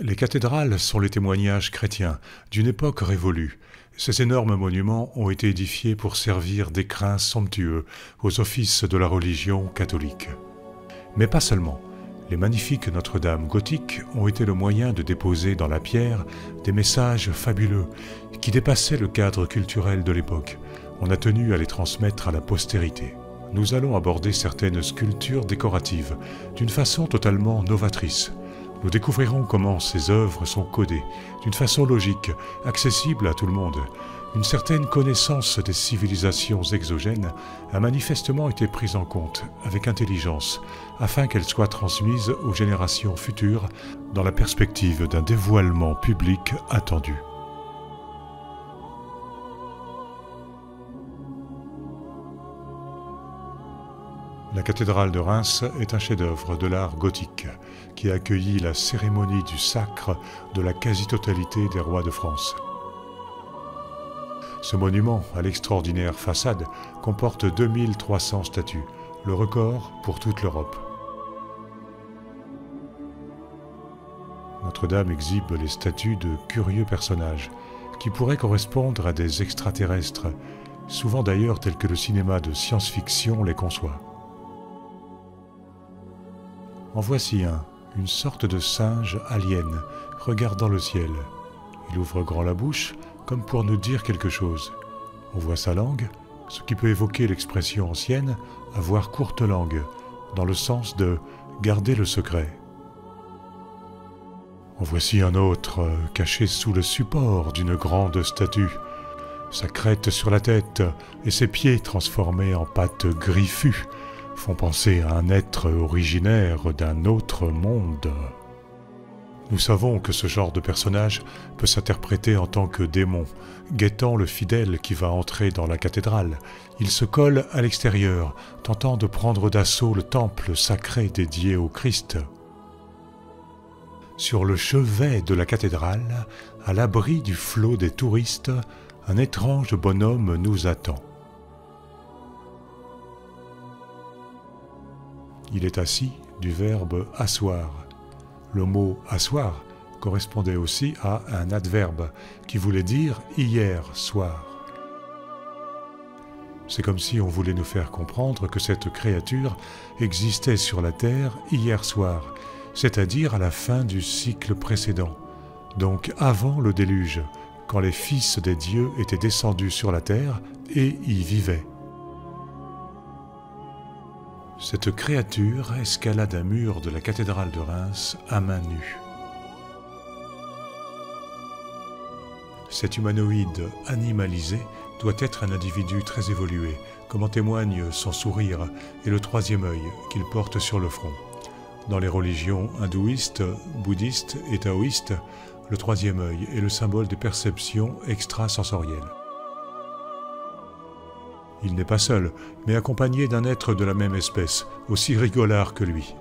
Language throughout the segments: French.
Les cathédrales sont les témoignages chrétiens d'une époque révolue. Ces énormes monuments ont été édifiés pour servir d'écrins somptueux aux offices de la religion catholique. Mais pas seulement. Les magnifiques Notre-Dame gothiques ont été le moyen de déposer dans la pierre des messages fabuleux qui dépassaient le cadre culturel de l'époque. On a tenu à les transmettre à la postérité. Nous allons aborder certaines sculptures décoratives d'une façon totalement novatrice. Nous découvrirons comment ces œuvres sont codées, d'une façon logique, accessible à tout le monde. Une certaine connaissance des civilisations exogènes a manifestement été prise en compte avec intelligence, afin qu'elle soit transmise aux générations futures dans la perspective d'un dévoilement public attendu. La cathédrale de Reims est un chef-d'œuvre de l'art gothique qui a accueilli la cérémonie du sacre de la quasi-totalité des rois de France. Ce monument, à l'extraordinaire façade, comporte 2300 statues, le record pour toute l'Europe. Notre-Dame exhibe les statues de curieux personnages qui pourraient correspondre à des extraterrestres, souvent d'ailleurs tels que le cinéma de science-fiction les conçoit. En voici un, une sorte de singe alien, regardant le ciel. Il ouvre grand la bouche, comme pour nous dire quelque chose. On voit sa langue, ce qui peut évoquer l'expression ancienne « avoir courte langue », dans le sens de « garder le secret ». En voici un autre, caché sous le support d'une grande statue. Sa crête sur la tête et ses pieds transformés en pattes griffues font penser à un être originaire d'un autre monde. Nous savons que ce genre de personnage peut s'interpréter en tant que démon. Guettant le fidèle qui va entrer dans la cathédrale, il se colle à l'extérieur, tentant de prendre d'assaut le temple sacré dédié au Christ. Sur le chevet de la cathédrale, à l'abri du flot des touristes, un étrange bonhomme nous attend. Il est assis du verbe « asseoir ». Le mot « asseoir » correspondait aussi à un adverbe qui voulait dire « hier soir ». C'est comme si on voulait nous faire comprendre que cette créature existait sur la terre hier soir, c'est-à-dire à la fin du cycle précédent, donc avant le déluge, quand les fils des dieux étaient descendus sur la terre et y vivaient. Cette créature escalade un mur de la cathédrale de Reims à main nue. Cet humanoïde animalisé doit être un individu très évolué, comme en témoigne son sourire et le troisième œil qu'il porte sur le front. Dans les religions hindouistes, bouddhistes et taoïstes, le troisième œil est le symbole des perceptions extrasensorielles. Il n'est pas seul, mais accompagné d'un être de la même espèce, aussi rigolard que lui.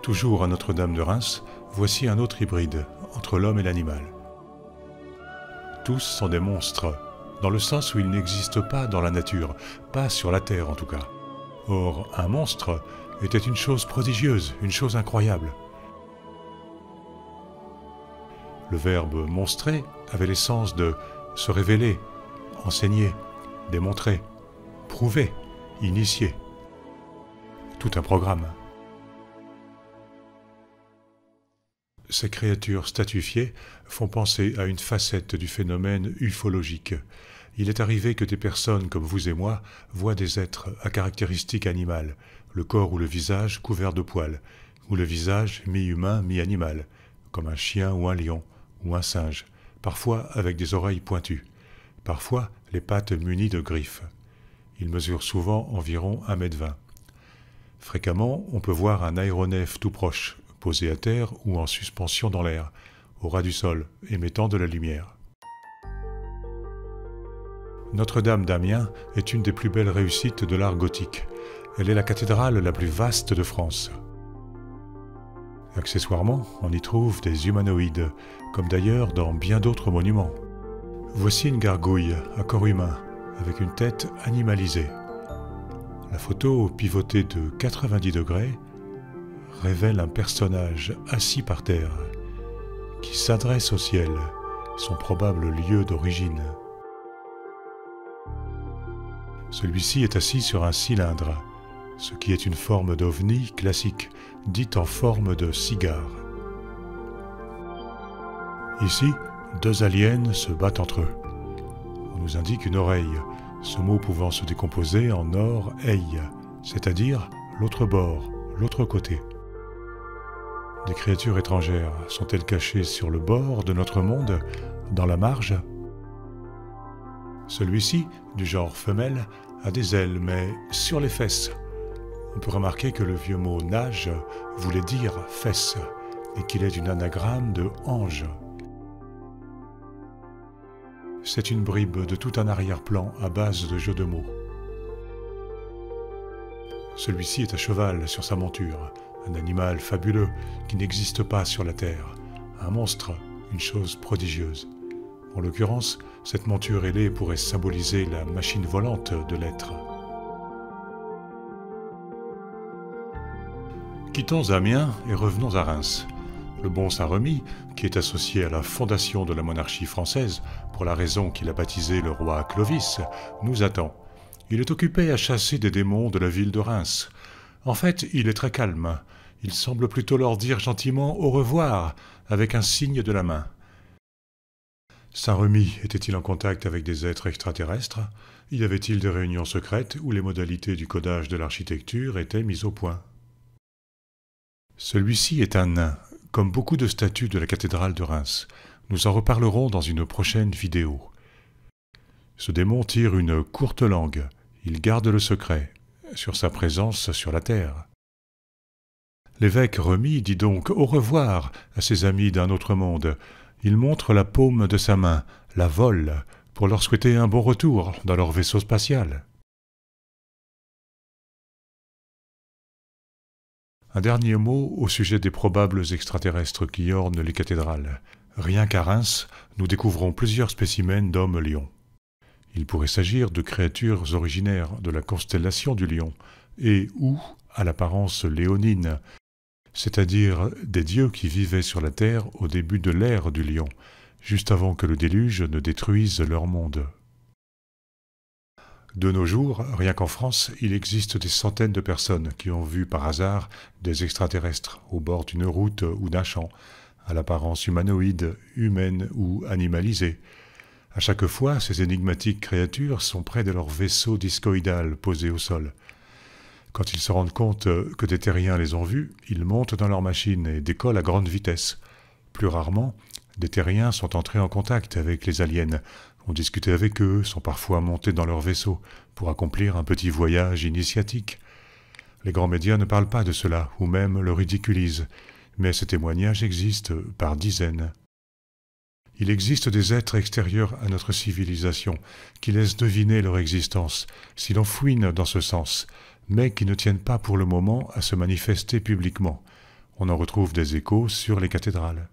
Toujours à Notre-Dame de Reims, voici un autre hybride entre l'homme et l'animal. Tous sont des monstres, dans le sens où ils n'existent pas dans la nature, pas sur la terre en tout cas. Or, un monstre était une chose prodigieuse, une chose incroyable. Le verbe « monstrer » avait l'essence de se révéler, enseigner, démontrer, prouver, initier. Tout un programme. Ces créatures statuifiées font penser à une facette du phénomène ufologique. Il est arrivé que des personnes comme vous et moi voient des êtres à caractéristiques animales, le corps ou le visage couvert de poils, ou le visage mi-humain, mi-animal, comme un chien ou un lion, ou un singe, parfois avec des oreilles pointues, parfois les pattes munies de griffes. Ils mesurent souvent environ 1,20 m. Fréquemment, on peut voir un aéronef tout proche, posé à terre ou en suspension dans l'air, au ras du sol, émettant de la lumière. Notre-Dame d'Amiens est une des plus belles réussites de l'art gothique. Elle est la cathédrale la plus vaste de France. Accessoirement, on y trouve des humanoïdes, comme d'ailleurs dans bien d'autres monuments. Voici une gargouille à corps humain, avec une tête animalisée. La photo, pivotée de 90 degrés, révèle un personnage assis par terre, qui s'adresse au ciel, son probable lieu d'origine. Celui-ci est assis sur un cylindre, ce qui est une forme d'ovni classique, dite en forme de cigare. Ici, deux aliens se battent entre eux. On nous indique une oreille, ce mot pouvant se décomposer en or-ei, c'est-à-dire l'autre bord, l'autre côté. Des créatures étrangères sont-elles cachées sur le bord de notre monde, dans la marge? Celui-ci, du genre femelle, a des ailes, mais sur les fesses. On peut remarquer que le vieux mot « nage » voulait dire « fesse » et qu'il est une anagramme de « ange ». C'est une bribe de tout un arrière-plan à base de jeux de mots. Celui-ci est à cheval sur sa monture, un animal fabuleux qui n'existe pas sur la terre, un monstre, une chose prodigieuse. En l'occurrence, cette monture ailée pourrait symboliser la machine volante de l'être. Quittons Amiens et revenons à Reims. Le bon Saint-Remy, qui est associé à la fondation de la monarchie française, pour la raison qu'il a baptisé le roi Clovis, nous attend. Il est occupé à chasser des démons de la ville de Reims. En fait, il est très calme. Il semble plutôt leur dire gentiment au revoir, avec un signe de la main. Saint-Remy était-il en contact avec des êtres extraterrestres? Y avait-il des réunions secrètes où les modalités du codage de l'architecture étaient mises au point? Celui-ci est un nain, comme beaucoup de statues de la cathédrale de Reims. Nous en reparlerons dans une prochaine vidéo. Ce démon tire une courte langue. Il garde le secret sur sa présence sur la terre. L'évêque Remy dit donc au revoir à ses amis d'un autre monde. Il montre la paume de sa main, la vole, pour leur souhaiter un bon retour dans leur vaisseau spatial. Un dernier mot au sujet des probables extraterrestres qui ornent les cathédrales. Rien qu'à Reims, nous découvrons plusieurs spécimens d'hommes-lions. Il pourrait s'agir de créatures originaires de la constellation du lion, et ou à l'apparence léonine, c'est-à-dire des dieux qui vivaient sur la terre au début de l'ère du lion, juste avant que le déluge ne détruise leur monde. De nos jours, rien qu'en France, il existe des centaines de personnes qui ont vu par hasard des extraterrestres au bord d'une route ou d'un champ, à l'apparence humanoïde, humaine ou animalisée. À chaque fois, ces énigmatiques créatures sont près de leur vaisseau discoïdal posé au sol. Quand ils se rendent compte que des terriens les ont vus, ils montent dans leur machine et décollent à grande vitesse. Plus rarement, des terriens sont entrés en contact avec les aliens, ont discuté avec eux, sont parfois montés dans leur vaisseau pour accomplir un petit voyage initiatique. Les grands médias ne parlent pas de cela, ou même le ridiculisent, mais ces témoignages existent par dizaines. Il existe des êtres extérieurs à notre civilisation qui laissent deviner leur existence, si l'on fouine dans ce sens, mais qui ne tiennent pas pour le moment à se manifester publiquement. On en retrouve des échos sur les cathédrales.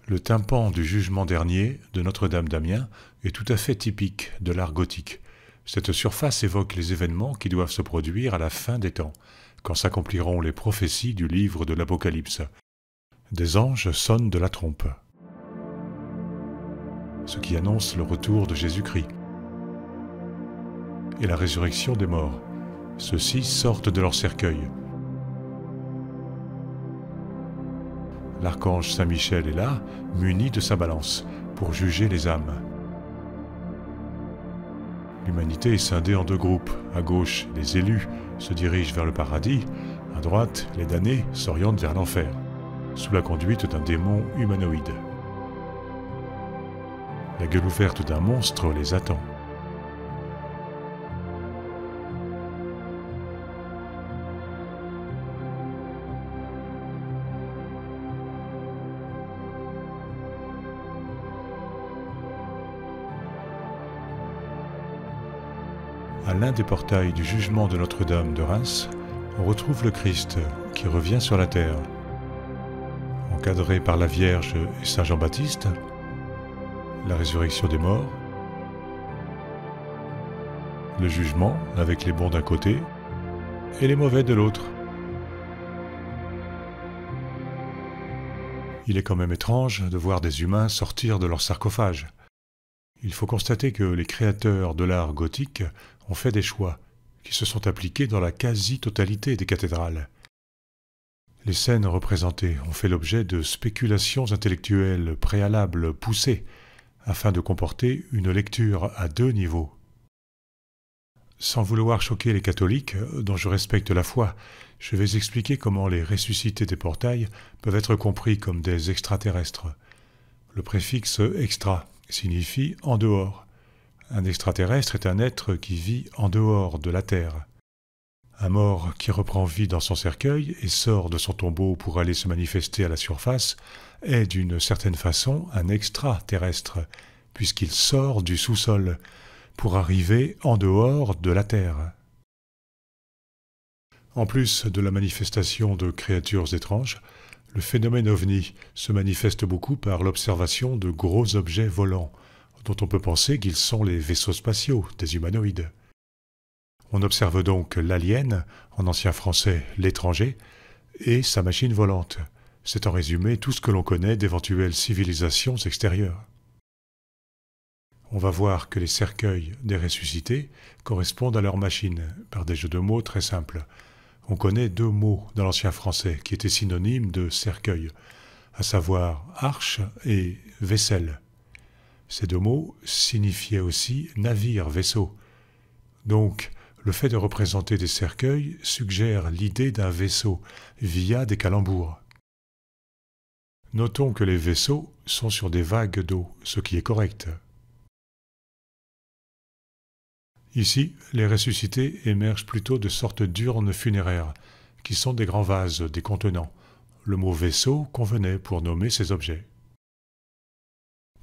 Le tympan du jugement dernier de Notre-Dame d'Amiens est tout à fait typique de l'art gothique. Cette surface évoque les événements qui doivent se produire à la fin des temps, quand s'accompliront les prophéties du livre de l'Apocalypse. Des anges sonnent de la trompe, ce qui annonce le retour de Jésus-Christ et la résurrection des morts. Ceux-ci sortent de leur cercueil. L'archange Saint-Michel est là, muni de sa balance, pour juger les âmes. L'humanité est scindée en deux groupes. À gauche, les élus se dirigent vers le paradis. À droite, les damnés s'orientent vers l'enfer, sous la conduite d'un démon humanoïde. La gueule ouverte d'un monstre les attend. à l'un des portails du jugement de Notre-Dame de Reims, on retrouve le Christ qui revient sur la terre. Encadré par la Vierge et Saint Jean-Baptiste, la résurrection des morts, le jugement avec les bons d'un côté et les mauvais de l'autre. Il est quand même étrange de voir des humains sortir de leur sarcophage. Il faut constater que les créateurs de l'art gothique ont fait des choix qui se sont appliqués dans la quasi-totalité des cathédrales. Les scènes représentées ont fait l'objet de spéculations intellectuelles préalables poussées afin de comporter une lecture à 2 niveaux. Sans vouloir choquer les catholiques, dont je respecte la foi, je vais expliquer comment les ressuscités des portails peuvent être compris comme des extraterrestres. Le préfixe « extra » signifie « en dehors ». Un extraterrestre est un être qui vit en dehors de la Terre. Un mort qui reprend vie dans son cercueil et sort de son tombeau pour aller se manifester à la surface est d'une certaine façon un extraterrestre, puisqu'il sort du sous-sol pour arriver en dehors de la Terre. En plus de la manifestation de créatures étranges, le phénomène ovni se manifeste beaucoup par l'observation de gros objets volants, dont on peut penser qu'ils sont les vaisseaux spatiaux des humanoïdes. On observe donc l'alien, en ancien français l'étranger, et sa machine volante. C'est en résumé tout ce que l'on connaît d'éventuelles civilisations extérieures. On va voir que les cercueils des ressuscités correspondent à leurs machines, par des jeux de mots très simples. On connaît 2 mots dans l'ancien français qui étaient synonymes de cercueil, à savoir arche et vaisselle. Ces 2 mots signifiaient aussi navire, vaisseau. Donc, le fait de représenter des cercueils suggère l'idée d'un vaisseau via des calembours. Notons que les vaisseaux sont sur des vagues d'eau, ce qui est correct. Ici, les ressuscités émergent plutôt de sortes d'urnes funéraires, qui sont des grands vases, des contenants. Le mot vaisseau convenait pour nommer ces objets.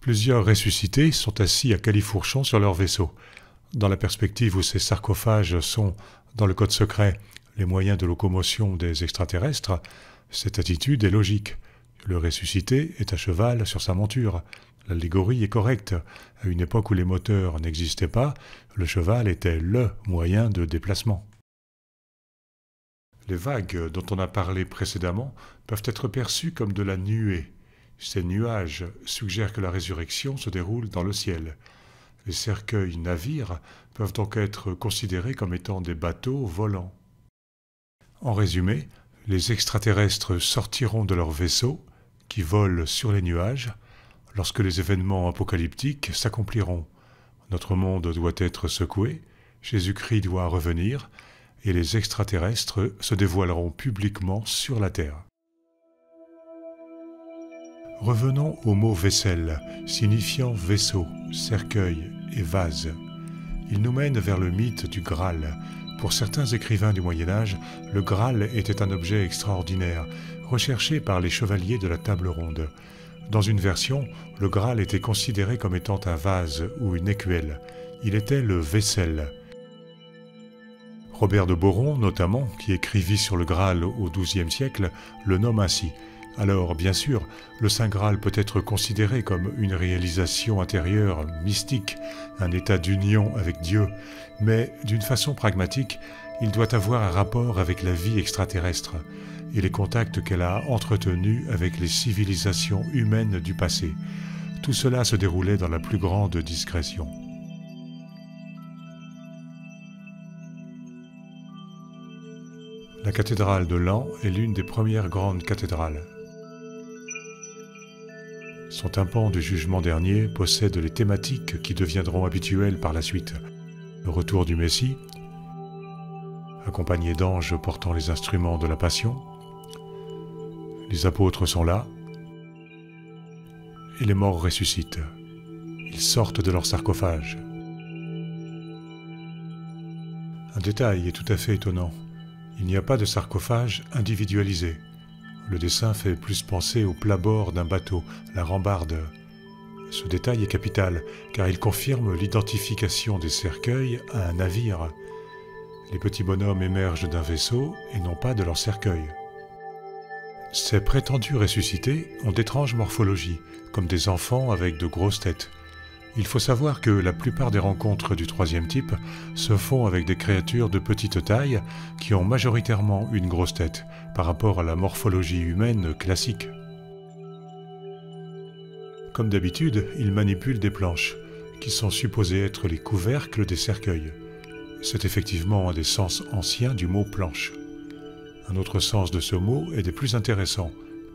Plusieurs ressuscités sont assis à califourchon sur leur vaisseau. Dans la perspective où ces sarcophages sont, dans le code secret, les moyens de locomotion des extraterrestres, cette attitude est logique. Le ressuscité est à cheval sur sa monture. L'allégorie est correcte. À une époque où les moteurs n'existaient pas, le cheval était le moyen de déplacement. Les vagues dont on a parlé précédemment peuvent être perçues comme de la nuée. Ces nuages suggèrent que la résurrection se déroule dans le ciel. Les cercueils navires peuvent donc être considérés comme étant des bateaux volants. En résumé, les extraterrestres sortiront de leurs vaisseaux, qui volent sur les nuages, lorsque les événements apocalyptiques s'accompliront. Notre monde doit être secoué, Jésus-Christ doit revenir, et les extraterrestres se dévoileront publiquement sur la terre. Revenons au mot vaisselle, signifiant vaisseau, cercueil et vase. Il nous mène vers le mythe du Graal. Pour certains écrivains du Moyen-Âge, le Graal était un objet extraordinaire, recherché par les chevaliers de la table ronde. Dans une version, le Graal était considéré comme étant un vase ou une écuelle. Il était le vaisselle. Robert de Boron, notamment, qui écrivit sur le Graal au XIIe siècle, le nomme ainsi. Alors, bien sûr, le Saint Graal peut être considéré comme une réalisation intérieure, mystique, un état d'union avec Dieu, mais d'une façon pragmatique, il doit avoir un rapport avec la vie extraterrestre et les contacts qu'elle a entretenus avec les civilisations humaines du passé. Tout cela se déroulait dans la plus grande discrétion. La cathédrale de Laon est l'une des premières grandes cathédrales. Son tympan du jugement dernier possède les thématiques qui deviendront habituelles par la suite. Le retour du Messie, accompagné d'anges portant les instruments de la Passion. Les apôtres sont là, et les morts ressuscitent. Ils sortent de leur sarcophage. Un détail est tout à fait étonnant. Il n'y a pas de sarcophage individualisé. Le dessin fait plus penser au plat-bord d'un bateau, la rambarde. Ce détail est capital, car il confirme l'identification des cercueils à un navire. Les petits bonhommes émergent d'un vaisseau et non pas de leur cercueil. Ces prétendus ressuscités ont d'étranges morphologies, comme des enfants avec de grosses têtes. Il faut savoir que la plupart des rencontres du troisième type se font avec des créatures de petite taille qui ont majoritairement une grosse tête par rapport à la morphologie humaine classique. Comme d'habitude, ils manipulent des planches, qui sont supposées être les couvercles des cercueils. C'est effectivement un des sens anciens du mot planche. Un autre sens de ce mot est des plus intéressants: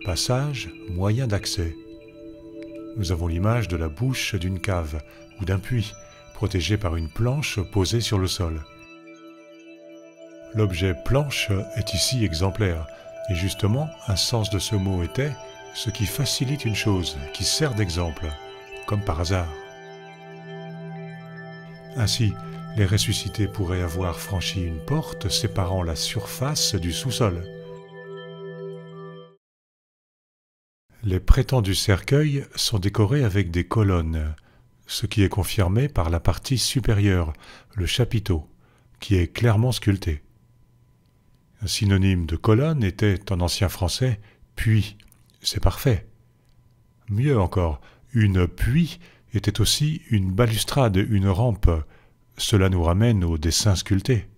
passage, moyen d'accès. Nous avons l'image de la bouche d'une cave ou d'un puits, protégé par une planche posée sur le sol. L'objet planche est ici exemplaire, et justement, un sens de ce mot était ce qui facilite une chose, qui sert d'exemple, comme par hasard. Ainsi, les ressuscités pourraient avoir franchi une porte séparant la surface du sous-sol. Les prétendus cercueils sont décorés avec des colonnes, ce qui est confirmé par la partie supérieure, le chapiteau, qui est clairement sculpté. Un synonyme de colonne était, en ancien français, puits. C'est parfait. Mieux encore, une puits était aussi une balustrade, une rampe. Cela nous ramène au dessin sculpté.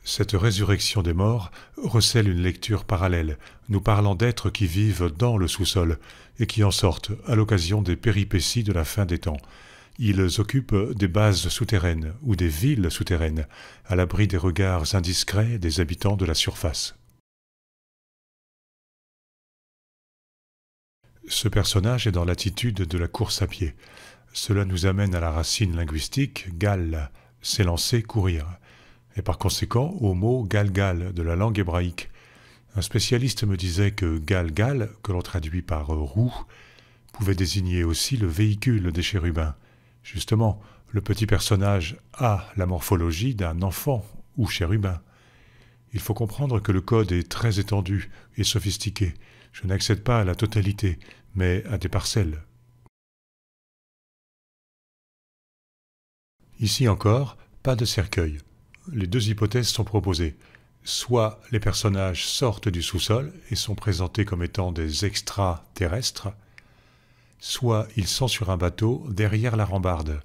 Cette résurrection des morts recèle une lecture parallèle, nous parlant d'êtres qui vivent dans le sous-sol et qui en sortent à l'occasion des péripéties de la fin des temps. Ils occupent des bases souterraines ou des villes souterraines, à l'abri des regards indiscrets des habitants de la surface. Ce personnage est dans l'attitude de la course à pied. Cela nous amène à la racine linguistique gal, s'élancer, courir, et par conséquent au mot galgal de la langue hébraïque. Un spécialiste me disait que galgal, que l'on traduit par roue, pouvait désigner aussi le véhicule des chérubins. Justement, le petit personnage a la morphologie d'un enfant ou chérubin. Il faut comprendre que le code est très étendu et sophistiqué. Je n'accède pas à la totalité, mais à des parcelles. Ici encore, pas de cercueil. Les deux hypothèses sont proposées. Soit les personnages sortent du sous-sol et sont présentés comme étant des extraterrestres, soit ils sont sur un bateau derrière la rambarde.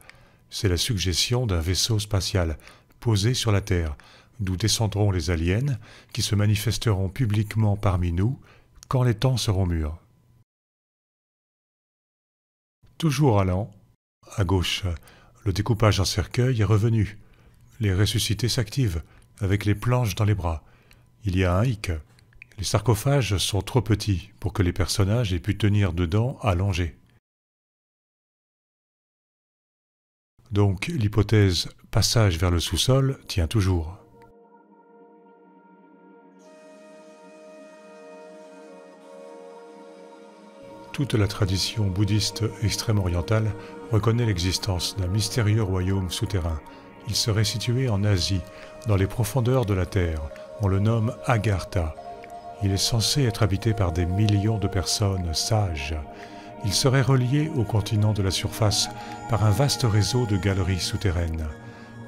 C'est la suggestion d'un vaisseau spatial posé sur la Terre, d'où descendront les aliens qui se manifesteront publiquement parmi nous quand les temps seront mûrs. Toujours allant, à gauche, le découpage en cercueil est revenu. Les ressuscités s'activent, avec les planches dans les bras. Il y a un hic. Les sarcophages sont trop petits pour que les personnages aient pu tenir dedans allongés. Donc l'hypothèse passage vers le sous-sol tient toujours. Toute la tradition bouddhiste extrême-orientale reconnaît l'existence d'un mystérieux royaume souterrain. Il serait situé en Asie, dans les profondeurs de la Terre. On le nomme Agartha. Il est censé être habité par des millions de personnes sages. Il serait relié au continent de la surface par un vaste réseau de galeries souterraines.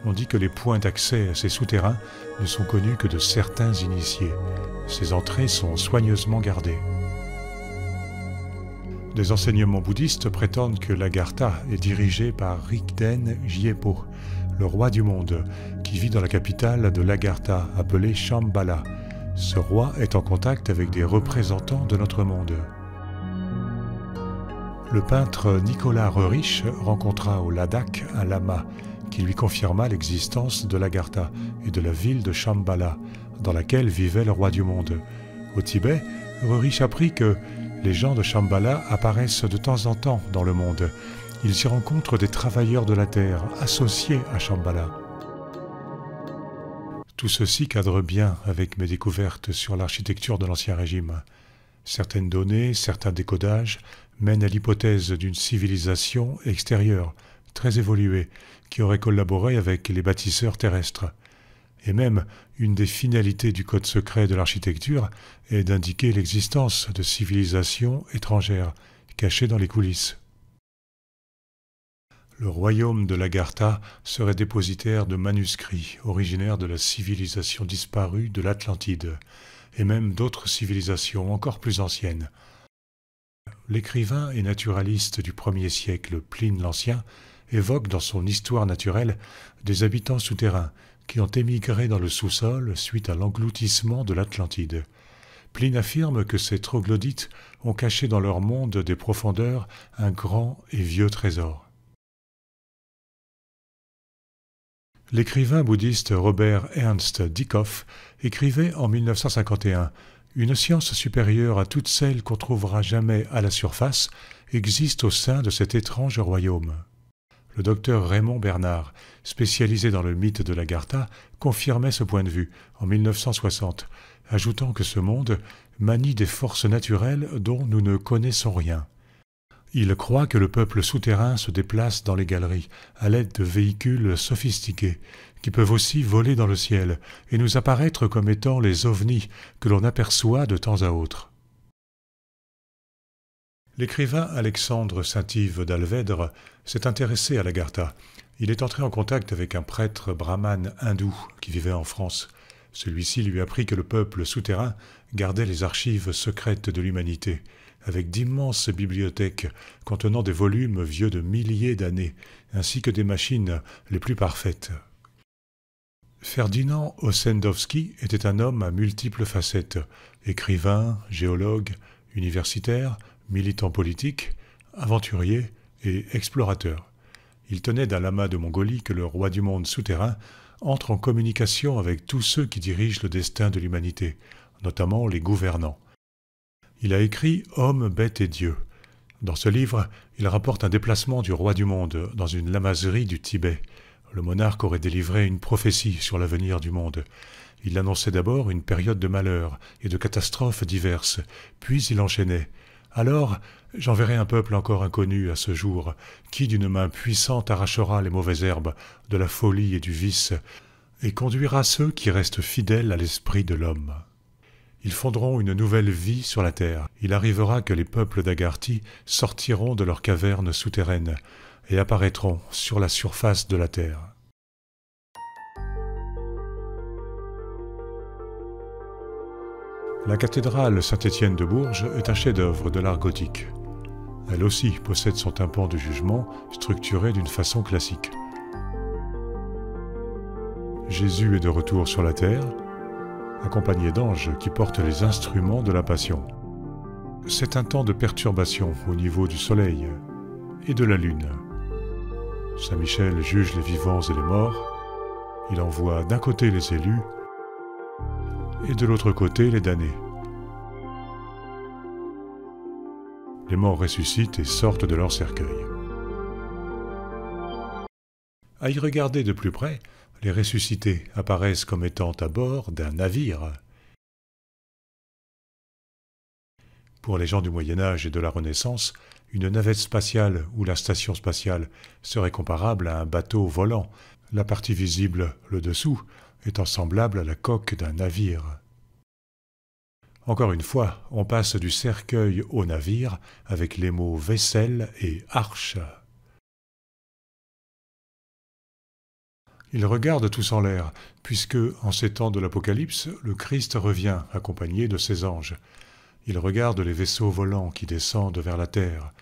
On dit que les points d'accès à ces souterrains ne sont connus que de certains initiés. Ces entrées sont soigneusement gardées. Des enseignements bouddhistes prétendent que l'Agartha est dirigée par Rigden Gyépo, le roi du monde, qui vit dans la capitale de l'Agartha, appelée Shambhala. Ce roi est en contact avec des représentants de notre monde. Le peintre Nicolas Rerich rencontra au Ladakh un lama qui lui confirma l'existence de l'Agartha et de la ville de Shambhala, dans laquelle vivait le roi du monde. Au Tibet, Rerich apprit que les gens de Shambhala apparaissent de temps en temps dans le monde. Ils y rencontrent des travailleurs de la terre associés à Shambhala. Tout ceci cadre bien avec mes découvertes sur l'architecture de l'Ancien Régime. Certaines données, certains décodages mènent à l'hypothèse d'une civilisation extérieure, très évoluée, qui aurait collaboré avec les bâtisseurs terrestres. Et même, une des finalités du code secret de l'architecture est d'indiquer l'existence de civilisations étrangères caché dans les coulisses. Le royaume de l'Agartha serait dépositaire de manuscrits originaires de la civilisation disparue de l'Atlantide, et même d'autres civilisations encore plus anciennes. L'écrivain et naturaliste du 1er siècle Pline l'Ancien évoque dans son Histoire naturelle des habitants souterrains qui ont émigré dans le sous-sol suite à l'engloutissement de l'Atlantide. Pline affirme que ces troglodytes ont caché dans leur monde des profondeurs un grand et vieux trésor. L'écrivain bouddhiste Robert Ernst Dieckhoff écrivait en 1951 « Une science supérieure à toutes celles qu'on trouvera jamais à la surface existe au sein de cet étrange royaume. » Le docteur Raymond Bernard, spécialisé dans le mythe de l'Agartha, confirmait ce point de vue en 1960, ajoutant que ce monde manie des forces naturelles dont nous ne connaissons rien. Il croit que le peuple souterrain se déplace dans les galeries à l'aide de véhicules sophistiqués qui peuvent aussi voler dans le ciel et nous apparaître comme étant les ovnis que l'on aperçoit de temps à autre. L'écrivain Alexandre Saint-Yves d'Alvèdre s'est intéressé à l'Agartha. Il est entré en contact avec un prêtre brahmane hindou qui vivait en France. Celui-ci lui apprit que le peuple souterrain gardait les archives secrètes de l'humanité, avec d'immenses bibliothèques contenant des volumes vieux de milliers d'années, ainsi que des machines les plus parfaites. Ferdinand Ossendowski était un homme à multiples facettes, écrivain, géologue, universitaire, militant politique, aventurier et explorateur. Il tenait d'un lama de Mongolie que le roi du monde souterrain entre en communication avec tous ceux qui dirigent le destin de l'humanité, notamment les gouvernants. Il a écrit « Hommes, bêtes et dieux ». Dans ce livre, il rapporte un déplacement du roi du monde dans une lamaserie du Tibet. Le monarque aurait délivré une prophétie sur l'avenir du monde. Il annonçait d'abord une période de malheur et de catastrophes diverses, puis il enchaînait « Alors, j'enverrai un peuple encore inconnu à ce jour, qui d'une main puissante arrachera les mauvaises herbes de la folie et du vice, et conduira ceux qui restent fidèles à l'esprit de l'homme. » Ils fonderont une nouvelle vie sur la terre. Il arrivera que les peuples d'Agarthi sortiront de leurs cavernes souterraines et apparaîtront sur la surface de la terre. La cathédrale Saint-Étienne de Bourges est un chef-d'œuvre de l'art gothique. Elle aussi possède son tympan de jugement structuré d'une façon classique. Jésus est de retour sur la terre, accompagné d'anges qui portent les instruments de la Passion. C'est un temps de perturbation au niveau du soleil et de la lune. Saint Michel juge les vivants et les morts. Il envoie d'un côté les élus et de l'autre côté les damnés. Les morts ressuscitent et sortent de leur cercueil. À y regarder de plus près, les ressuscités apparaissent comme étant à bord d'un navire. Pour les gens du Moyen-Âge et de la Renaissance, une navette spatiale ou la station spatiale serait comparable à un bateau volant, la partie visible, le dessous, étant semblable à la coque d'un navire. Encore une fois, on passe du cercueil au navire avec les mots vaisselle et arche. Ils regardent tous en l'air, puisque, en ces temps de l'Apocalypse, le Christ revient accompagné de ses anges. Ils regardent les vaisseaux volants qui descendent vers la terre.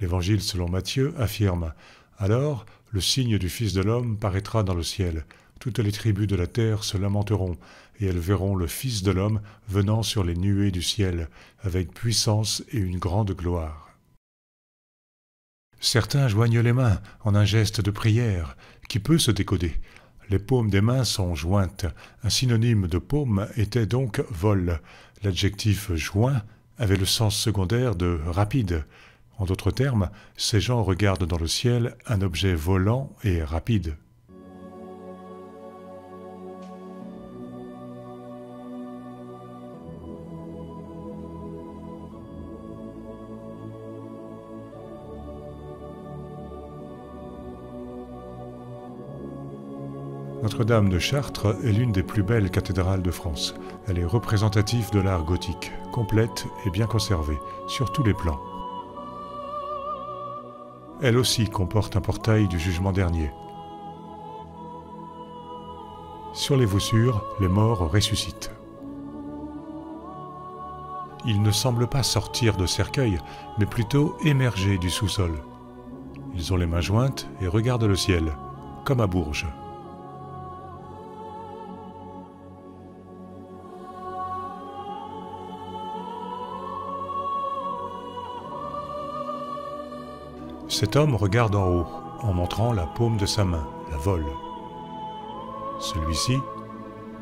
L'Évangile selon Matthieu affirme « Alors, le signe du Fils de l'homme paraîtra dans le ciel. Toutes les tribus de la terre se lamenteront, et elles verront le Fils de l'homme venant sur les nuées du ciel, avec puissance et une grande gloire. » Certains joignent les mains en un geste de prière, qui peut se décoder. Les paumes des mains sont jointes. Un synonyme de paume était donc vol. L'adjectif joint avait le sens secondaire de rapide. En d'autres termes, ces gens regardent dans le ciel un objet volant et rapide. Notre-Dame de Chartres est l'une des plus belles cathédrales de France. Elle est représentative de l'art gothique, complète et bien conservée, sur tous les plans. Elle aussi comporte un portail du jugement dernier. Sur les voussures, les morts ressuscitent. Ils ne semblent pas sortir de cercueil, mais plutôt émerger du sous-sol. Ils ont les mains jointes et regardent le ciel, comme à Bourges. Cet homme regarde en haut, en montrant la paume de sa main, la vole. Celui-ci,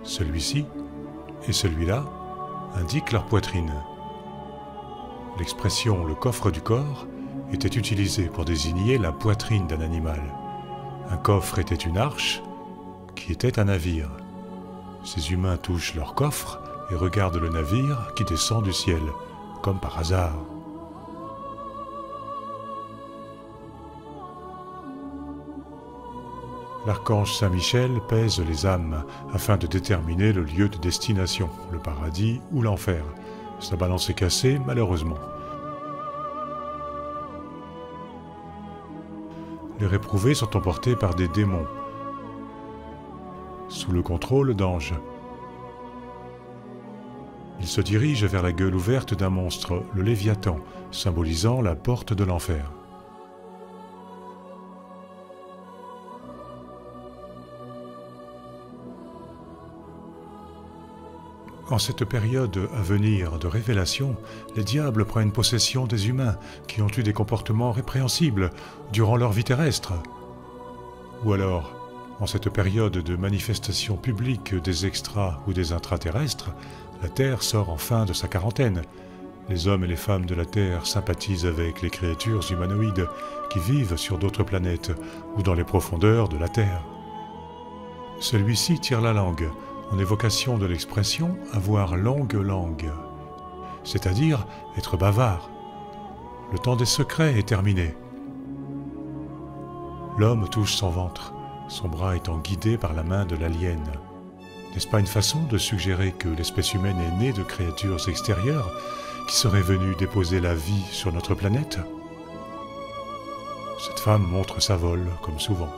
celui-ci et celui-là indiquent leur poitrine. L'expression « le coffre du corps » était utilisée pour désigner la poitrine d'un animal. Un coffre était une arche, qui était un navire. Ces humains touchent leur coffre et regardent le navire qui descend du ciel, comme par hasard. L'archange Saint-Michel pèse les âmes afin de déterminer le lieu de destination, le paradis ou l'enfer. Sa balance est cassée, malheureusement. Les réprouvés sont emportés par des démons, sous le contrôle d'anges. Ils se dirigent vers la gueule ouverte d'un monstre, le Léviathan, symbolisant la porte de l'enfer. En cette période à venir de révélation, les diables prennent possession des humains qui ont eu des comportements répréhensibles durant leur vie terrestre. Ou alors, en cette période de manifestation publique des extra ou des intraterrestres, la Terre sort enfin de sa quarantaine. Les hommes et les femmes de la Terre sympathisent avec les créatures humanoïdes qui vivent sur d'autres planètes ou dans les profondeurs de la Terre. Celui-ci tire la langue, en évocation de l'expression « avoir longue langue », c'est-à-dire être bavard. Le temps des secrets est terminé. L'homme touche son ventre, son bras étant guidé par la main de l'alien. N'est-ce pas une façon de suggérer que l'espèce humaine est née de créatures extérieures qui seraient venues déposer la vie sur notre planète? Cette femme montre sa vole, comme souvent.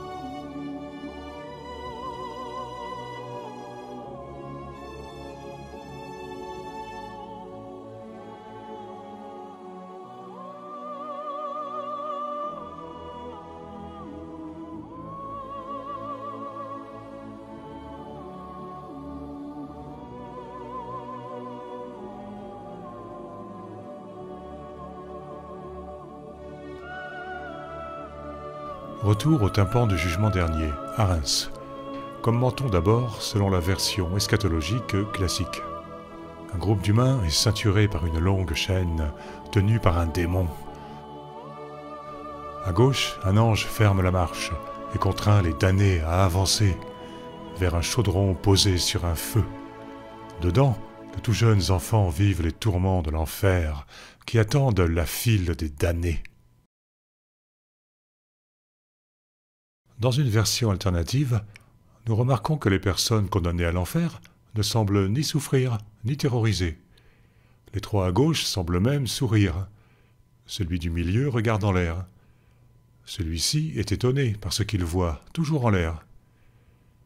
Retour au tympan du jugement dernier, à Reims. Commentons d'abord selon la version eschatologique classique. Un groupe d'humains est ceinturé par une longue chaîne, tenue par un démon. À gauche, un ange ferme la marche et contraint les damnés à avancer vers un chaudron posé sur un feu. Dedans, de tout jeunes enfants vivent les tourments de l'enfer qui attendent la file des damnés. Dans une version alternative, nous remarquons que les personnes condamnées à l'enfer ne semblent ni souffrir, ni terroriser. Les trois à gauche semblent même sourire. Celui du milieu regarde en l'air. Celui-ci est étonné par ce qu'il voit, toujours en l'air.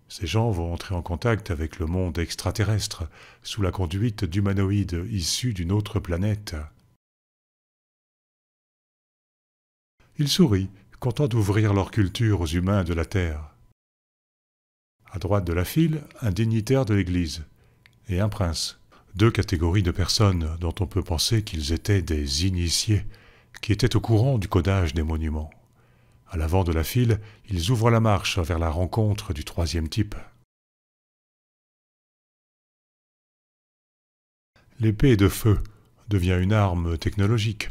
Ces gens vont entrer en contact avec le monde extraterrestre, sous la conduite d'humanoïdes issus d'une autre planète. Ils sourient, contents d'ouvrir leur culture aux humains de la Terre. À droite de la file, un dignitaire de l'Église et un prince. Deux catégories de personnes dont on peut penser qu'ils étaient des initiés, qui étaient au courant du codage des monuments. À l'avant de la file, ils ouvrent la marche vers la rencontre du troisième type. L'épée de feu devient une arme technologique,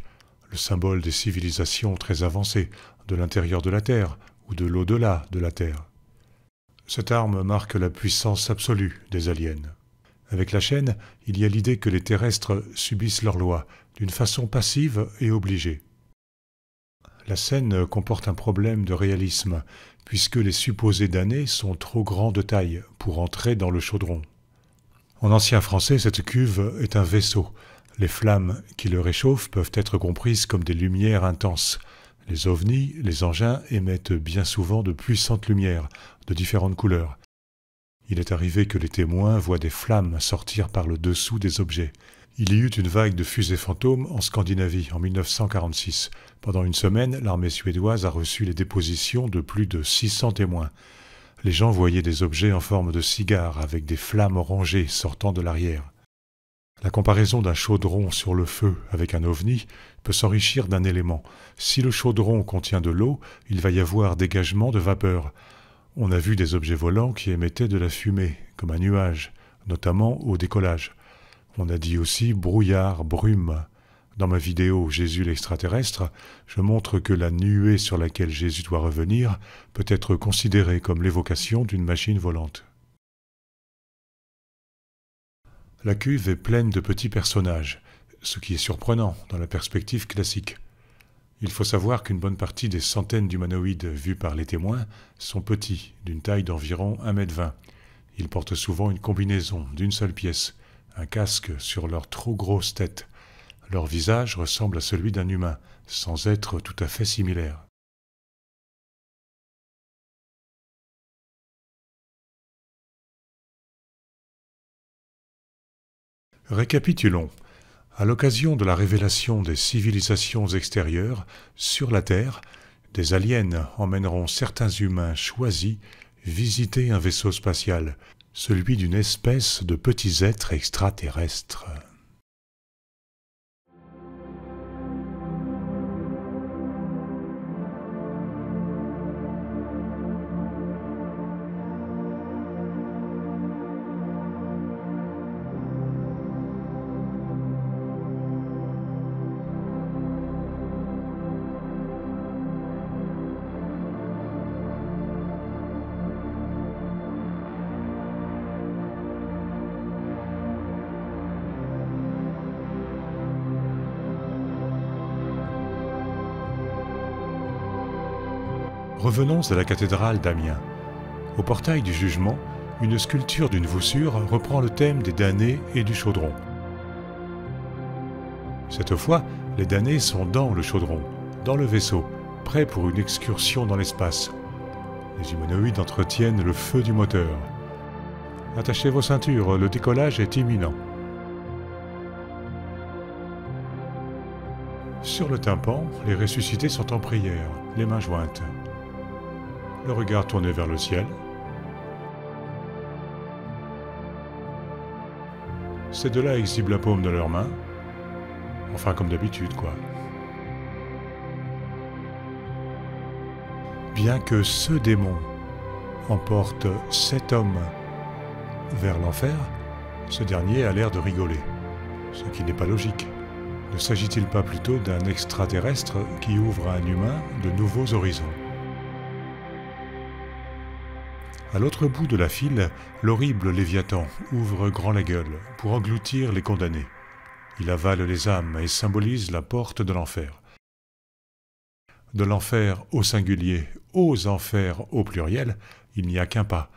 le symbole des civilisations très avancées, de l'intérieur de la Terre ou de l'au-delà de la Terre. Cette arme marque la puissance absolue des aliens. Avec la chaîne, il y a l'idée que les terrestres subissent leurs lois d'une façon passive et obligée. La scène comporte un problème de réalisme, puisque les supposés damnés sont trop grands de taille pour entrer dans le chaudron. En ancien français, cette cuve est un vaisseau. Les flammes qui le réchauffent peuvent être comprises comme des lumières intenses, Les ovnis, les engins, émettent bien souvent de puissantes lumières, de différentes couleurs. Il est arrivé que les témoins voient des flammes sortir par le dessous des objets. Il y eut une vague de fusées fantômes en Scandinavie en 1946. Pendant une semaine, l'armée suédoise a reçu les dépositions de plus de 600 témoins. Les gens voyaient des objets en forme de cigares avec des flammes orangées sortant de l'arrière. La comparaison d'un chaudron sur le feu avec un ovni peut s'enrichir d'un élément. Si le chaudron contient de l'eau, il va y avoir dégagement de vapeur. On a vu des objets volants qui émettaient de la fumée, comme un nuage, notamment au décollage. On a dit aussi brouillard, brume. Dans ma vidéo Jésus l'extraterrestre, je montre que la nuée sur laquelle Jésus doit revenir peut être considérée comme l'évocation d'une machine volante. La cuve est pleine de petits personnages, ce qui est surprenant dans la perspective classique. Il faut savoir qu'une bonne partie des centaines d'humanoïdes vus par les témoins sont petits, d'une taille d'environ 1,20 m. Ils portent souvent une combinaison d'une seule pièce, un casque sur leur trop grosse tête. Leur visage ressemble à celui d'un humain, sans être tout à fait similaire. Récapitulons. À l'occasion de la révélation des civilisations extérieures, sur la Terre, des aliens emmèneront certains humains choisis visiter un vaisseau spatial, celui d'une espèce de petits êtres extraterrestres. Revenons à la cathédrale d'Amiens. Au portail du jugement, une sculpture d'une voussure reprend le thème des damnés et du chaudron. Cette fois, les damnés sont dans le chaudron, dans le vaisseau, prêts pour une excursion dans l'espace. Les humanoïdes entretiennent le feu du moteur. Attachez vos ceintures, le décollage est imminent. Sur le tympan, les ressuscités sont en prière, les mains jointes. Le regard tourné vers le ciel. Ces deux-là exhibent la paume de leurs mains. Enfin, comme d'habitude, quoi. Bien que ce démon emporte 7 hommes vers l'enfer, ce dernier a l'air de rigoler, ce qui n'est pas logique. Ne s'agit-il pas plutôt d'un extraterrestre qui ouvre à un humain de nouveaux horizons ? À l'autre bout de la file, l'horrible Léviathan ouvre grand la gueule pour engloutir les condamnés. Il avale les âmes et symbolise la porte de l'enfer. De l'enfer au singulier aux enfers au pluriel, il n'y a qu'un pas.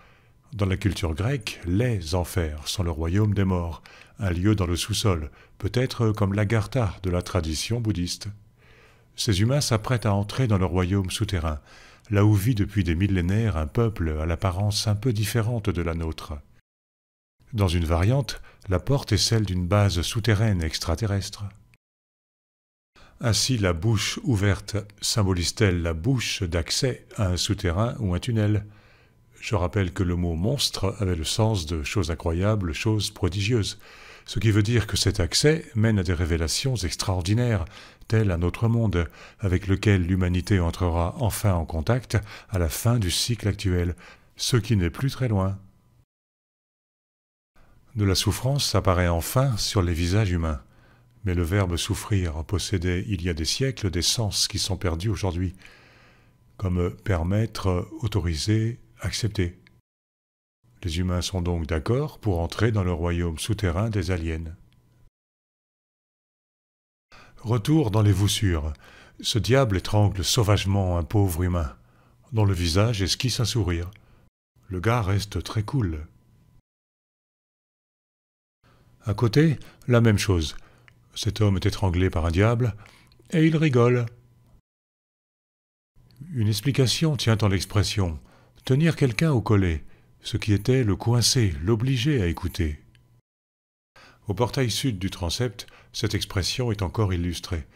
Dans la culture grecque, les enfers sont le royaume des morts, un lieu dans le sous-sol, peut-être comme l'Agartha de la tradition bouddhiste. Ces humains s'apprêtent à entrer dans le royaume souterrain, là où vit depuis des millénaires un peuple à l'apparence un peu différente de la nôtre. Dans une variante, la porte est celle d'une base souterraine extraterrestre. Ainsi, la bouche ouverte symbolise-t-elle la bouche d'accès à un souterrain ou un tunnel? Je rappelle que le mot « monstre » avait le sens de « chose incroyable, chose prodigieuse », ce qui veut dire que cet accès mène à des révélations extraordinaires, tel un autre monde, avec lequel l'humanité entrera enfin en contact à la fin du cycle actuel, ce qui n'est plus très loin. De la souffrance apparaît enfin sur les visages humains, mais le verbe souffrir possédait il y a des siècles des sens qui sont perdus aujourd'hui, comme permettre, autoriser, accepter. Les humains sont donc d'accord pour entrer dans le royaume souterrain des aliens. Retour dans les voussures. Ce diable étrangle sauvagement un pauvre humain, dont le visage esquisse un sourire. Le gars reste très cool. À côté, la même chose. Cet homme est étranglé par un diable, et il rigole. Une explication tient en l'expression « tenir quelqu'un au collet », ce qui était le coincer, l'obliger à écouter. Au portail sud du transept, cette expression est encore illustrée.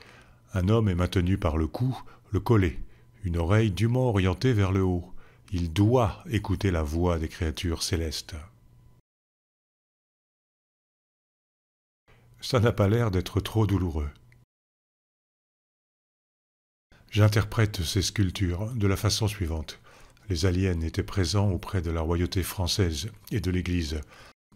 Un homme est maintenu par le cou, le collet, une oreille dûment orientée vers le haut. Il doit écouter la voix des créatures célestes. Ça n'a pas l'air d'être trop douloureux. J'interprète ces sculptures de la façon suivante. Les aliens étaient présents auprès de la royauté française et de l'Église.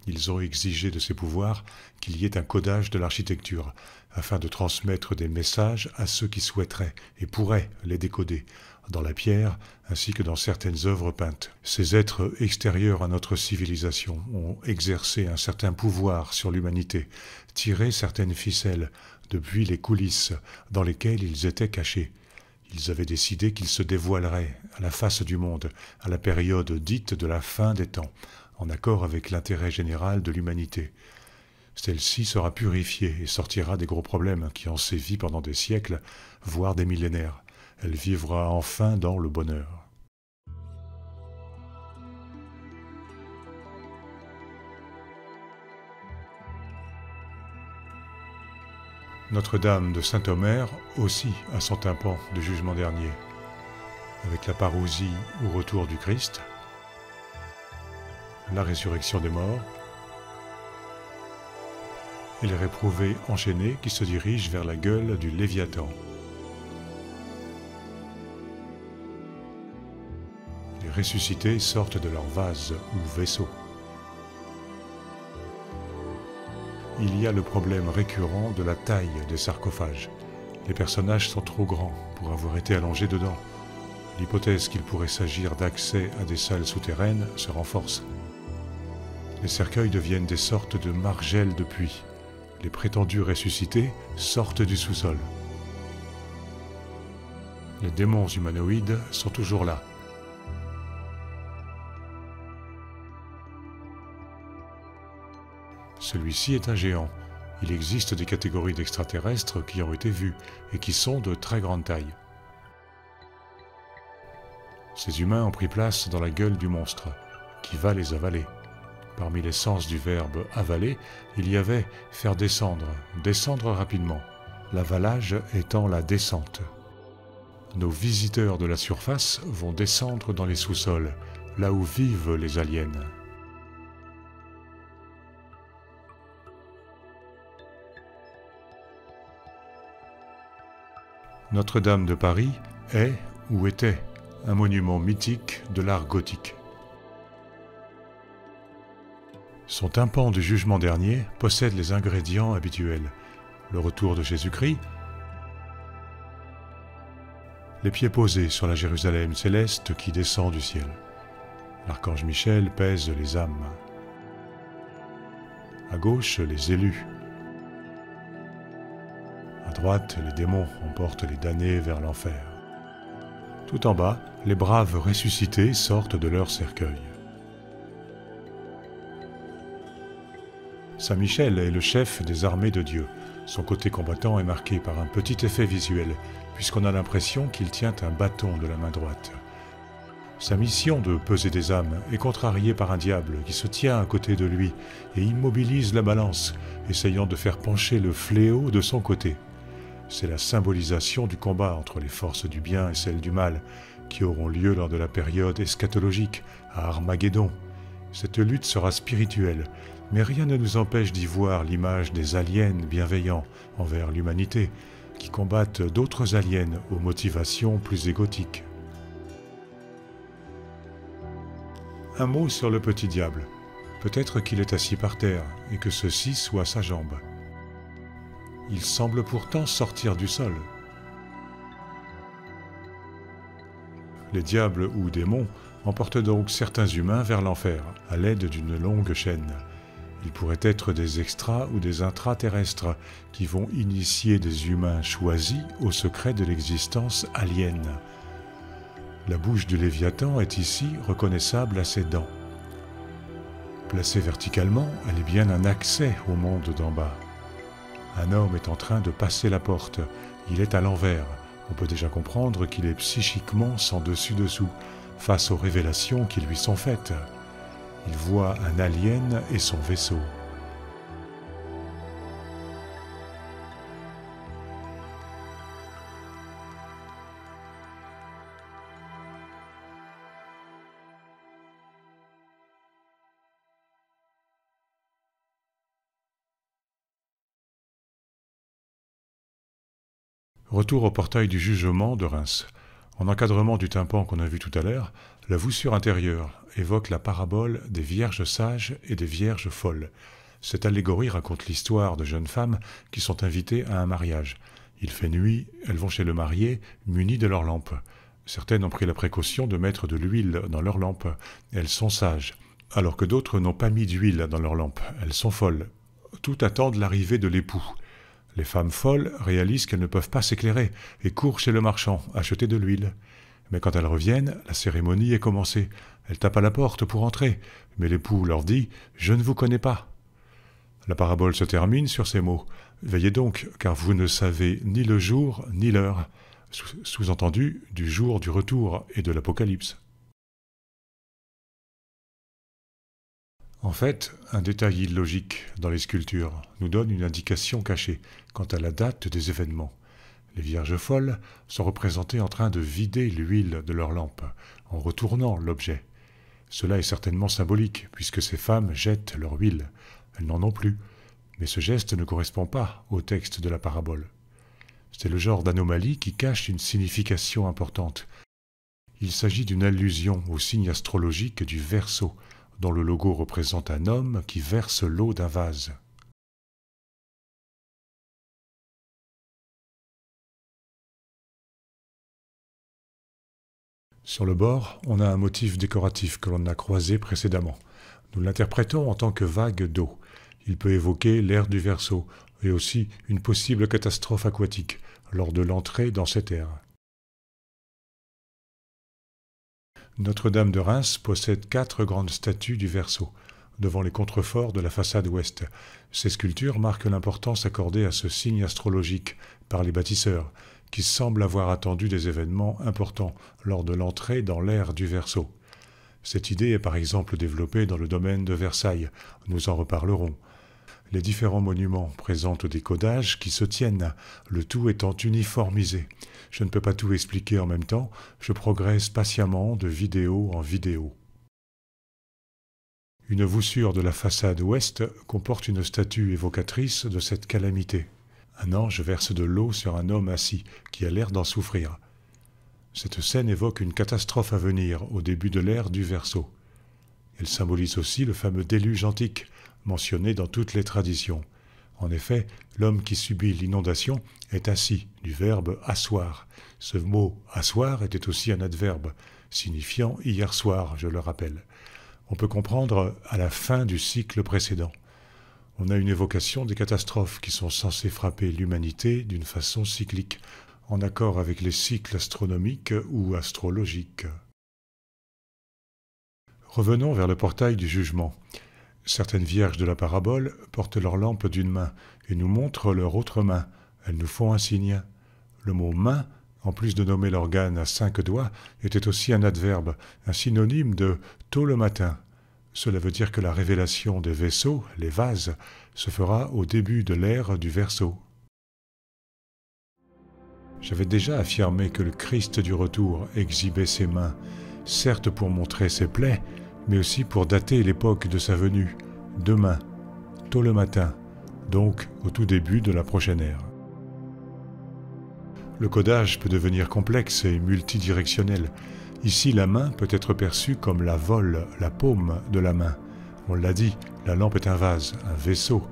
Ils ont exigé de ces pouvoirs qu'il y ait un codage de l'architecture, afin de transmettre des messages à ceux qui souhaiteraient et pourraient les décoder, dans la pierre ainsi que dans certaines œuvres peintes. Ces êtres extérieurs à notre civilisation ont exercé un certain pouvoir sur l'humanité, tiré certaines ficelles depuis les coulisses dans lesquelles ils étaient cachés. Ils avaient décidé qu'ils se dévoileraient à la face du monde, à la période dite de la fin des temps, en accord avec l'intérêt général de l'humanité. Celle-ci sera purifiée et sortira des gros problèmes qui ont sévi pendant des siècles, voire des millénaires. Elle vivra enfin dans le bonheur. Notre-Dame de Saint-Omer aussi a son tympan de jugement dernier, avec la parousie au retour du Christ, la résurrection des morts, et les réprouvés enchaînés qui se dirigent vers la gueule du Léviathan. Les ressuscités sortent de leur vase ou vaisseau. Il y a le problème récurrent de la taille des sarcophages. Les personnages sont trop grands pour avoir été allongés dedans. L'hypothèse qu'il pourrait s'agir d'accès à des salles souterraines se renforce. Les cercueils deviennent des sortes de margelles de puits. Les prétendus ressuscités sortent du sous-sol. Les démons humanoïdes sont toujours là. Celui-ci est un géant. Il existe des catégories d'extraterrestres qui ont été vues et qui sont de très grande taille. Ces humains ont pris place dans la gueule du monstre, qui va les avaler. Parmi les sens du verbe « avaler », il y avait « faire descendre »,« descendre rapidement », l'avalage étant la descente. Nos visiteurs de la surface vont descendre dans les sous-sols, là où vivent les aliens. Notre-Dame de Paris est, ou était, un monument mythique de l'art gothique. Son tympan du jugement dernier possède les ingrédients habituels. Le retour de Jésus-Christ, les pieds posés sur la Jérusalem céleste qui descend du ciel. L'archange Michel pèse les âmes. À gauche, les élus. À droite, les démons emportent les damnés vers l'enfer. Tout en bas, les braves ressuscités sortent de leur cercueil. Saint Michel est le chef des armées de Dieu. Son côté combattant est marqué par un petit effet visuel, puisqu'on a l'impression qu'il tient un bâton de la main droite. Sa mission de peser des âmes est contrariée par un diable qui se tient à côté de lui et immobilise la balance, essayant de faire pencher le fléau de son côté. C'est la symbolisation du combat entre les forces du bien et celles du mal, qui auront lieu lors de la période eschatologique, à Armageddon. Cette lutte sera spirituelle, mais rien ne nous empêche d'y voir l'image des aliens bienveillants envers l'humanité, qui combattent d'autres aliens aux motivations plus égotiques. Un mot sur le petit diable. Peut-être qu'il est assis par terre et que ceci soit sa jambe. Il semble pourtant sortir du sol. Les diables ou démons emportent donc certains humains vers l'enfer, à l'aide d'une longue chaîne. Ils pourraient être des extras ou des intraterrestres qui vont initier des humains choisis au secret de l'existence alienne. La bouche du Léviathan est ici reconnaissable à ses dents. Placée verticalement, elle est bien un accès au monde d'en bas. Un homme est en train de passer la porte. Il est à l'envers. On peut déjà comprendre qu'il est psychiquement sans dessus-dessous face aux révélations qui lui sont faites. Il voit un alien et son vaisseau. Retour au portail du jugement de Reims. En encadrement du tympan qu'on a vu tout à l'heure, la voussure intérieure évoque la parabole des vierges sages et des vierges folles. Cette allégorie raconte l'histoire de jeunes femmes qui sont invitées à un mariage. Il fait nuit, elles vont chez le marié, munies de leurs lampes. Certaines ont pris la précaution de mettre de l'huile dans leurs lampes. Elles sont sages, alors que d'autres n'ont pas mis d'huile dans leurs lampes. Elles sont folles. Toutes attendent l'arrivée de l'époux. Les femmes folles réalisent qu'elles ne peuvent pas s'éclairer et courent chez le marchand acheter de l'huile. Mais quand elles reviennent, la cérémonie est commencée. Elles tapent à la porte pour entrer, mais l'époux leur dit « Je ne vous connais pas ». La parabole se termine sur ces mots « Veillez donc, car vous ne savez ni le jour ni l'heure », sous-entendu du jour du retour et de l'Apocalypse. En fait, un détail illogique dans les sculptures nous donne une indication cachée quant à la date des événements. Les vierges folles sont représentées en train de vider l'huile de leur lampe, en retournant l'objet. Cela est certainement symbolique, puisque ces femmes jettent leur huile. Elles n'en ont plus, mais ce geste ne correspond pas au texte de la parabole. C'est le genre d'anomalie qui cache une signification importante. Il s'agit d'une allusion au signe astrologique du Verseau, dont le logo représente un homme qui verse l'eau d'un vase. Sur le bord, on a un motif décoratif que l'on a croisé précédemment. Nous l'interprétons en tant que vague d'eau. Il peut évoquer l'ère du Verseau et aussi une possible catastrophe aquatique lors de l'entrée dans cette ère. Notre-Dame de Reims possède 4 grandes statues du Verseau, devant les contreforts de la façade ouest. Ces sculptures marquent l'importance accordée à ce signe astrologique par les bâtisseurs, qui semblent avoir attendu des événements importants lors de l'entrée dans l'ère du Verseau. Cette idée est par exemple développée dans le domaine de Versailles, nous en reparlerons. Les différents monuments présentent des codages qui se tiennent, le tout étant uniformisé. Je ne peux pas tout expliquer en même temps, je progresse patiemment de vidéo en vidéo. Une voussure de la façade ouest comporte une statue évocatrice de cette calamité. Un ange verse de l'eau sur un homme assis qui a l'air d'en souffrir. Cette scène évoque une catastrophe à venir au début de l'ère du Verseau. Elle symbolise aussi le fameux déluge antique, mentionné dans toutes les traditions. En effet, l'homme qui subit l'inondation est assis, du verbe « asseoir ». Ce mot « asseoir » était aussi un adverbe, signifiant « hier soir », je le rappelle. On peut comprendre à la fin du cycle précédent. On a une évocation des catastrophes qui sont censées frapper l'humanité d'une façon cyclique, en accord avec les cycles astronomiques ou astrologiques. Revenons vers le portail du jugement. Certaines vierges de la parabole portent leur lampe d'une main et nous montrent leur autre main. Elles nous font un signe. Le mot « main », en plus de nommer l'organe à 5 doigts, était aussi un adverbe, un synonyme de « tôt le matin ». Cela veut dire que la révélation des vaisseaux, les vases, se fera au début de l'ère du Verseau. J'avais déjà affirmé que le Christ du retour exhibait ses mains, certes pour montrer ses plaies, mais aussi pour dater l'époque de sa venue, demain, tôt le matin, donc au tout début de la prochaine ère. Le codage peut devenir complexe et multidirectionnel. Ici, la main peut être perçue comme la vole, la paume de la main. On l'a dit, la lampe est un vase, un vaisseau.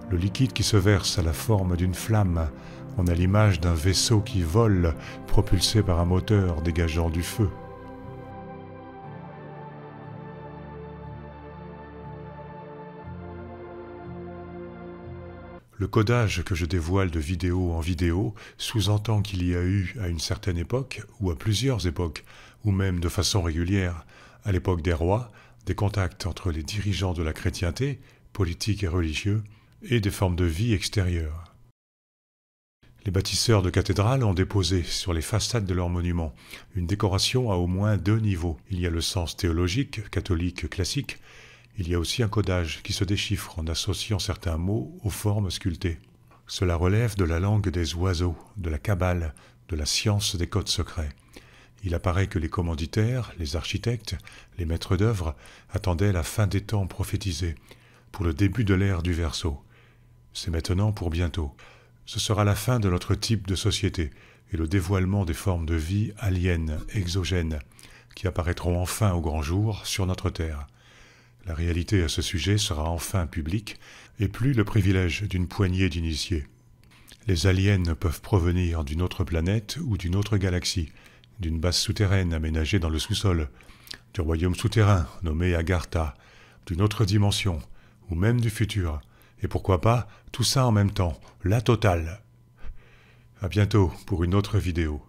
Le liquide qui se verse a la forme d'une flamme. On a l'image d'un vaisseau qui vole, propulsé par un moteur dégageant du feu. Le codage que je dévoile de vidéo en vidéo sous-entend qu'il y a eu, à une certaine époque, ou à plusieurs époques, ou même de façon régulière, à l'époque des rois, des contacts entre les dirigeants de la chrétienté, politiques et religieux, et des formes de vie extérieures. Les bâtisseurs de cathédrales ont déposé sur les façades de leurs monuments une décoration à au moins 2 niveaux. Il y a le sens théologique, catholique classique. Il y a aussi un codage qui se déchiffre en associant certains mots aux formes sculptées. Cela relève de la langue des oiseaux, de la kabbale, de la science des codes secrets. Il apparaît que les commanditaires, les architectes, les maîtres d'œuvre attendaient la fin des temps prophétisés, pour le début de l'ère du Verseau. C'est maintenant pour bientôt. Ce sera la fin de notre type de société et le dévoilement des formes de vie aliens, exogènes, qui apparaîtront enfin au grand jour sur notre Terre. La réalité à ce sujet sera enfin publique et plus le privilège d'une poignée d'initiés. Les aliens peuvent provenir d'une autre planète ou d'une autre galaxie, d'une base souterraine aménagée dans le sous-sol, du royaume souterrain nommé Agartha, d'une autre dimension, ou même du futur. Et pourquoi pas, tout ça en même temps, la totale. À bientôt pour une autre vidéo.